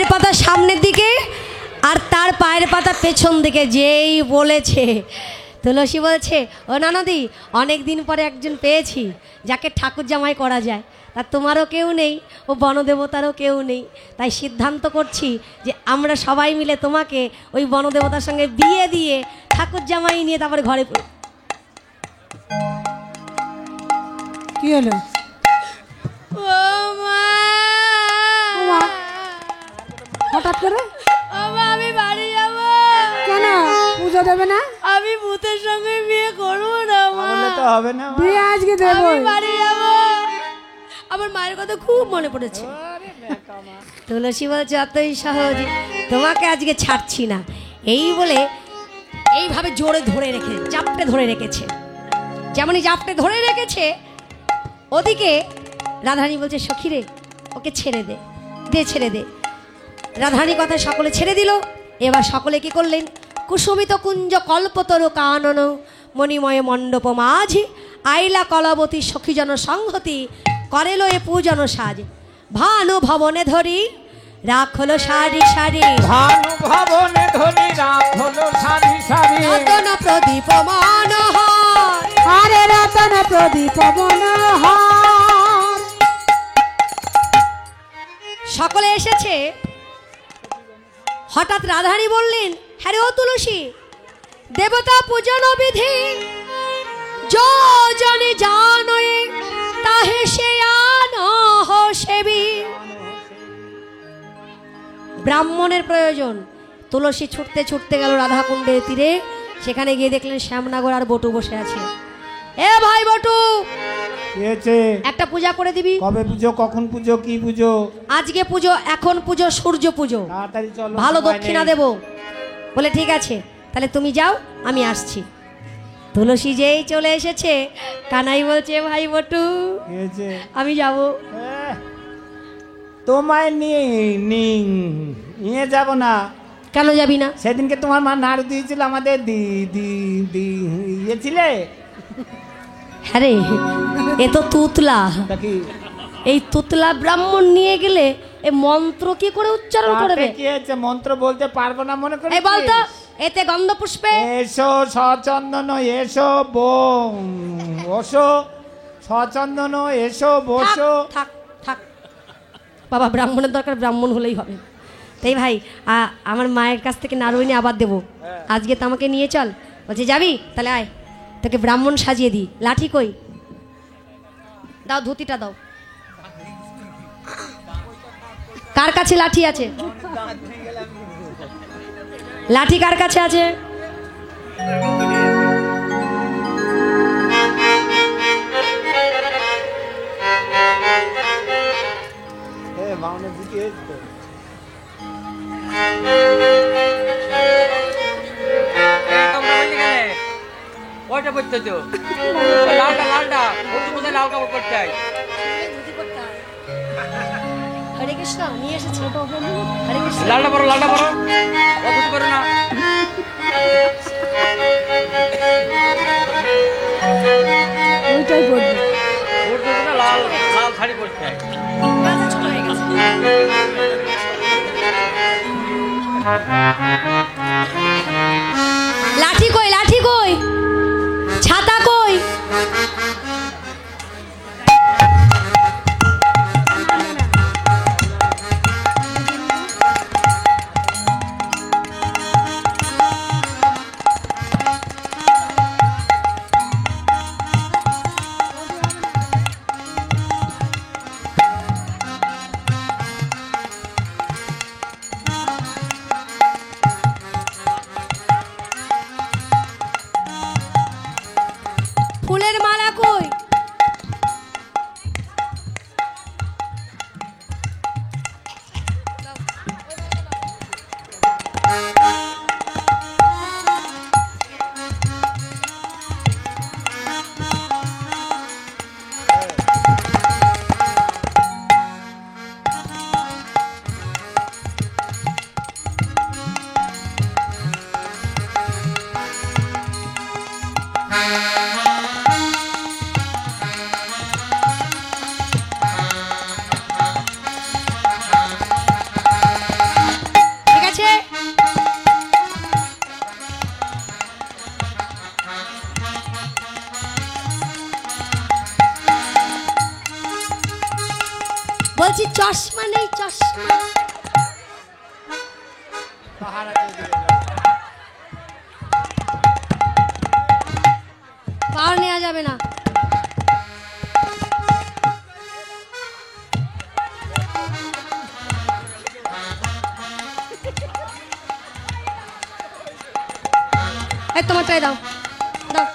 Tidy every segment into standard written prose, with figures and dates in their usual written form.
পায়ের পাতা সামনের দিকে আর তার পায়ের পাতা পেছন দিকে। যেই বলেছে তুলসী বলছে, ও ননদি, অনেক দিন পরে একজন পেয়েছি যাকে ঠাকুর জামাই করা যায়। তা তোমারও কেউ নেই, ও বনদেবতারও কেউ নেই, তাই সিদ্ধান্ত করছি যে আমরা সবাই মিলে তোমাকে ওই বনদেবতার সঙ্গে বিয়ে দিয়ে ঠাকুর জামাই নিয়ে তারপরে ঘরে। কি হলো? ও মা, হঠাৎ করে ও মা, আমি বাড়ি যাব। কেন? পুজো দেবে না? আমি ভূতের সঙ্গে বিয়ে করবো না মা। তো হবে না, বিয়ে আজকে দেবো। আমি বাড়ি যাব। আমার মায়ের কথা খুব মনে পড়েছে। তুলসী বলছে, অতই সহজ তোমাকে আজকে ছাড়ছি না। এই বলে এইভাবে জোরে ধরে রেখে, চাপটে ধরে রেখেছে। যেমনই চাপটে ধরে রেখেছে, ওদিকে রাধারানী বলছে, সখী রে, ওকে ছেড়ে দে, দে ছেড়ে দে। রাধারানী কথা সকলে ছেড়ে দিল। এবার সকলে কি করলেন? কুসুমিত কুঞ্জ কল্পতরু কানন মণিময় মণ্ডপ মাঝি আইলা কলাবতী সখীজন সংহতি করেল এ পূজন সাজ। ভানু ভবনে ধরি রাখলো সারি সারি, ভানু ভবনে ধরি রাখলো সারি সারি, রতন প্রদীপ মনোহর, আরে রতন প্রদীপ মনোহর। সকলে এসেছে। হঠাৎ রাধারানী বললেন, হ্যাঁ রে ও তুলসী, দেবতা পূজন বিধি জানে জানয়ে তাহে সে আনহ সেবী। ব্রাহ্মণের প্রয়োজন। তুলসী ছুটতে ছুটতে গেল রাধাকুণ্ডের তীরে। সেখানে গিয়ে দেখলেন শ্যামনগর আর বটু বসে আছে। এ ভাই বটু, একটা পূজা করে দিবি। কবে পুজো, কখন পুজো, কি পুজো? আজকে পুজো, এখন পুজো, সূর্য পুজো, তাড়াতাড়ি চলো, ভালো সময় দক্ষিণা নেই। দেব। বলে ঠিক আছে, তাহলে তুমি যাও, আমি আসছি। তুলসী যেই চলে এসেছে, কানাই বলছে, ভাই বটু, আমি যাব। তোমায় নিয়ে যাব না। কেন যাবি না? সেদিনকে তোমার মা নাড়ু দিয়েছিল আমাদের ইয়ে ছিলে। হ্যাঁ রে, এ তো তুতলা। কি এই তুতলা ব্রাহ্মণ নিয়ে গেলে এ মন্ত্র কি করে উচ্চারণ করবে? কি হয়েছে? মন্ত্র বলতে পারবো না মনে করি? এই বলতো, এতে গন্ধ পুষ্পে এসো সচন্দন, এসো বসো সচন্দন, এসো বসো। থাক থাক বাবা, ব্রাহ্মণের দরকার, ব্রাহ্মণ হলেই হবে। তাই ভাই, আমার মায়ের কাছ থেকে নাড়ু এনে আবার দেবো। আজকে তো আমাকে নিয়ে চল। বলছে যাবি? তাহলে আয়, তোকে ব্রাহ্মণ সাজিয়ে দিই। লাঠি কই? দাও, ধুতিটা দাও। কার কাছে লাঠি আছে? লাঠি কার কাছে আছে? ওইটা করতে তো লালটা লালটা ওর মধ্যে লাল কাপড় করতে হয়। হরে কৃষ্ণ নিয়ে এসেছে। হরে কৃষ্ণ। লালটা পরো, লালটা পরো, ও কিছু করো না। ওইটাই পড়বে। ওর জন্য লাল লাল শাড়ি পরতে হয়। ছোট হয়ে গেছে। লাঠি কই? লাঠি কই? ছাতা কই? চশমা নেই চশমা। পাওয়ার নেওয়া যাবে না। এই তোমারটাই দাও দাও।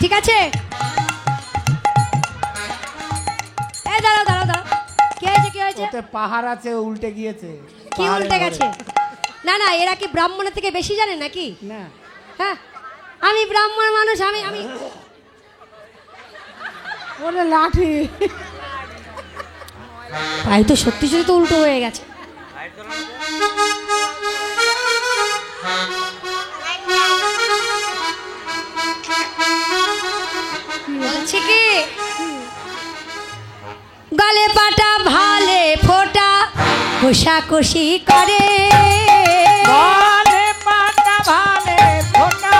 ঠিক আছে, এই দাঁড়াও দাঁড়াও দাঁড়াও। কি হয়েছে কি হয়েছে? ওতে পাহাড় আছে, উল্টে গিয়েছে। কি উল্টে গেছে? না না, এরা কি ব্রাহ্মণের থেকে বেশি জানে নাকি? না, হ্যাঁ, আমি ব্রাহ্মণ মানুষ, আমি আমি ওরে লাঠি। তাই তো, সত্যি সত্যি তো উল্টো হয়ে গেছে। বলছি কি, গলে পাটা ভালে ফোটা কোষাকুষি করে। ভালে পাটা ভালে ফোটা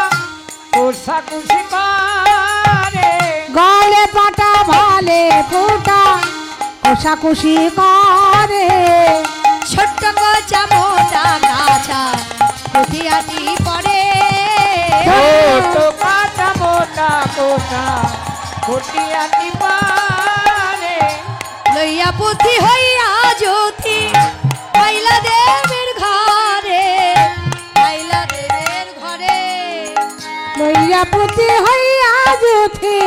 কোষাকুষি করে। গলে পাটা ভালে ফোটা কোষাকুষি করে। ছোট্ট কোচা মোটা গাছা কুটিয়াটি পড়ে। ছোট পাটা মোটা কোষা কুটিয়াটি পারে। লইয়া পুঁথি হইয়া জ্যোতি আইলা দেবের ঘরে, আইলা দেবের ঘরে। লইয়া পুঁতি হইয়া জ্যোতি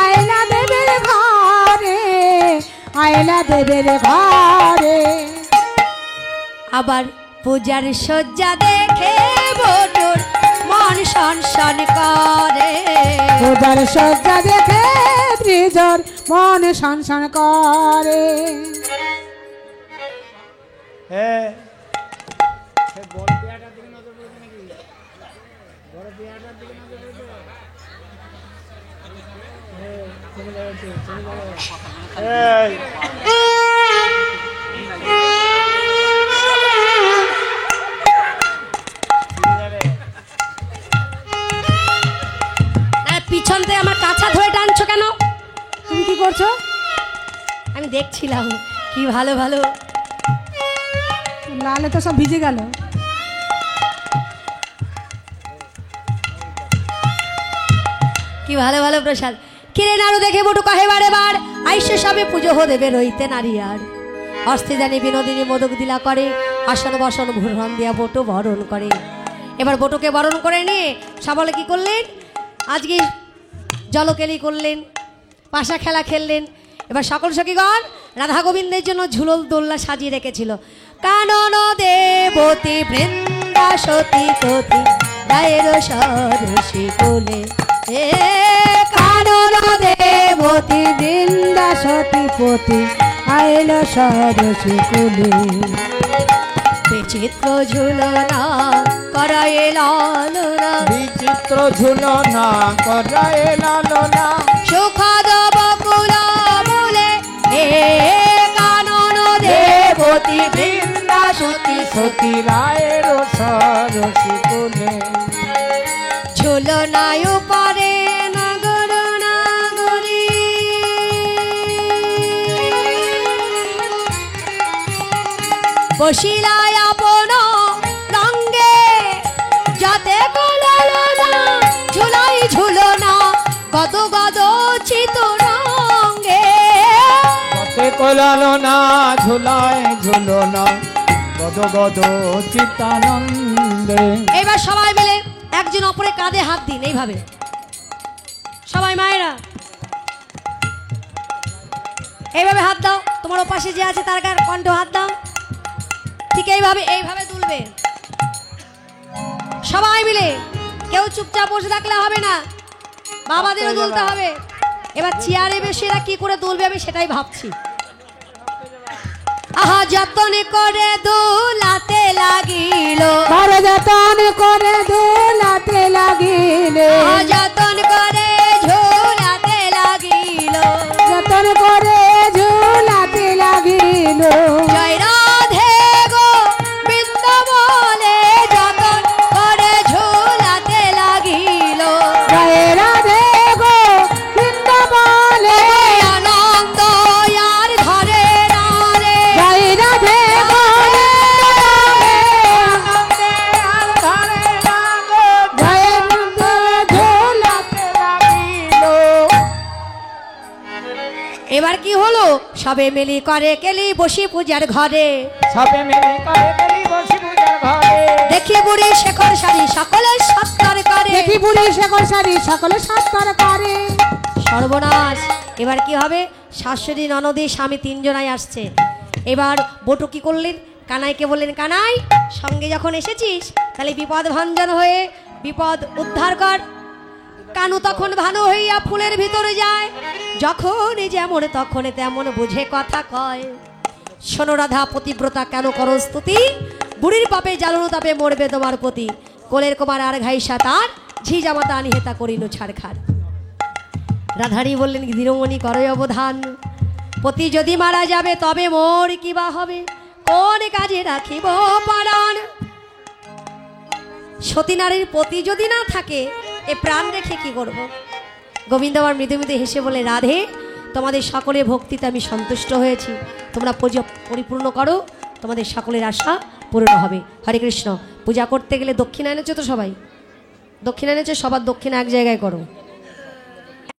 আইলা দেবের ঘরে, আইলা দেবের ঘরে। আবার পূজার সজ্জা দেখে বটুর মন সনসন করে। পূজার সজ্জা দেখে ত্রিজর মন সনসন করে। হ্যাঁ, এই, পিছন থেকে আমার কাছা ধরে টানছো কেন? তুমি কি করছো? আমি দেখছিলাম কি ভালো ভালো। লালে তো সব ভিজে গেল। কি ভালো ভালো প্রসাদ। কিরে নাড়ু দেখে বটু কহে বারে বার আইসে সবে পুজো হো দেবে রইতে নারী আর। অস্থি জানি বিনোদিনী মোদক দিলা করে, আসন বসন ভূরণ দিয়া বটু বরণ করে। এবার বটুকে বরণ করে নিয়ে সবলে কি করলেন, আজকে জলকেলি করলেন, পাশা খেলা খেললেন। এবার সকল সখীগণ রাধা গোবিন্দের জন্য ঝুলল দোলনা সাজিয়ে রেখেছিল। কানন দেবতী বৃন্দা সতী ততি দায়ের সরসী কোলে। এ কানন দেবতী বৃন্দা সতী পতি আইল সরসী কুলে। বিচিত্র ঝুলনা করায় লালনা, বিচিত্র ঝুলনা করায় লালনা। সুখদ বকুলা মূলে হে কানন দেবতী বৃন্দা সতী সতী রায়ের সরসী কোলে। ঝুলনায় উপরে নগর নাগরী। বসিলায় আপন রঙ্গে যাতে কলনা ঝুলাই ঝুলনা গদ গদ চিত রঙ্গে। কতে কলালনা ঝুলায় ঝুলনা গদ গদ চিত্তানন্দে। এবার সবাই মিলে একজন অপরের কাঁধে হাত দিন এইভাবে। সবাই মায়েরা এইভাবে হাত দাও, তোমার ওপাশে যে আছে তার গায়ে কণ্ঠ হাত দাও। ঠিক এইভাবে এইভাবে তুলবে সবাই মিলে, কেউ চুপচাপ বসে থাকলে হবে না, বাবাদেরও তুলতে হবে। এবার চেয়ারে বেশি এরা কি করে তুলবে আমি সেটাই ভাবছি। আহা যতন করে দোলাতে লাগিল, বড় যতন করে দোলাতে লাগিলে, আহা যতন করে ঝোলাতে লাগিল। যতন করে ঝুলাতে লাগিল। জয় রাধে গো বৃন্দ বলে যতন করে ঝোলাতে লাগিল। এবার কি হলো? সবে মিলি করে কেলি বসি পূজার ঘরে, সবে মিলে করে গেলি বসি পূজার ঘরে। দেখি বুড়ি শেখর শাড়ি সকলে সৎকার করে। দেখি বুড়ি শেখর শাড়ি সকলে সৎকার করে। সর্বনাশ! এবার কি হবে? শাশুড়ি ননদি স্বামী তিনজনাই আসছে। এবার বটু কি করলেন? কানাইকে বললেন, কানাই সঙ্গে যখন এসেছিস তাহলে বিপদ ভাঞ্জন হয়ে বিপদ উদ্ধার কর। কানু তখন ভানু হইয়া ফুলের ভিতরে যায়, যখন যেমন তখন তেমন বুঝে কথা কয়। শোনো রাধা পতিব্রতা কেন করো স্তুতি, বুড়ির পাপে জ্বালানো তাপে মরবে তোমার পতি। কোলের কুমার আর ঘাইসা তার, ঝি জামাতা আনিহেতা করিল ছাড়খাড়। রাধারী বললেন, ধীরমণি করো অবধান, পতি যদি মারা যাবে তবে মোর কিবা হবে, কোন কাজে রাখিব পরাণ। সতী নারীর পতি যদি না থাকে এ প্রাণ রেখে কি করব? গোবিন্দ আবার মৃদু মৃদু হেসে বলে, রাধে তোমাদের সকলের ভক্তিতে আমি সন্তুষ্ট হয়েছি, তোমরা পূজা পরিপূর্ণ করো, তোমাদের সকলের আশা পূর্ণ হবে। হরে কৃষ্ণ। পূজা করতে গেলে দক্ষিণা এনেছো তো সবাই? দক্ষিণা এনেছো? সবার দক্ষিণা এক জায়গায় করো।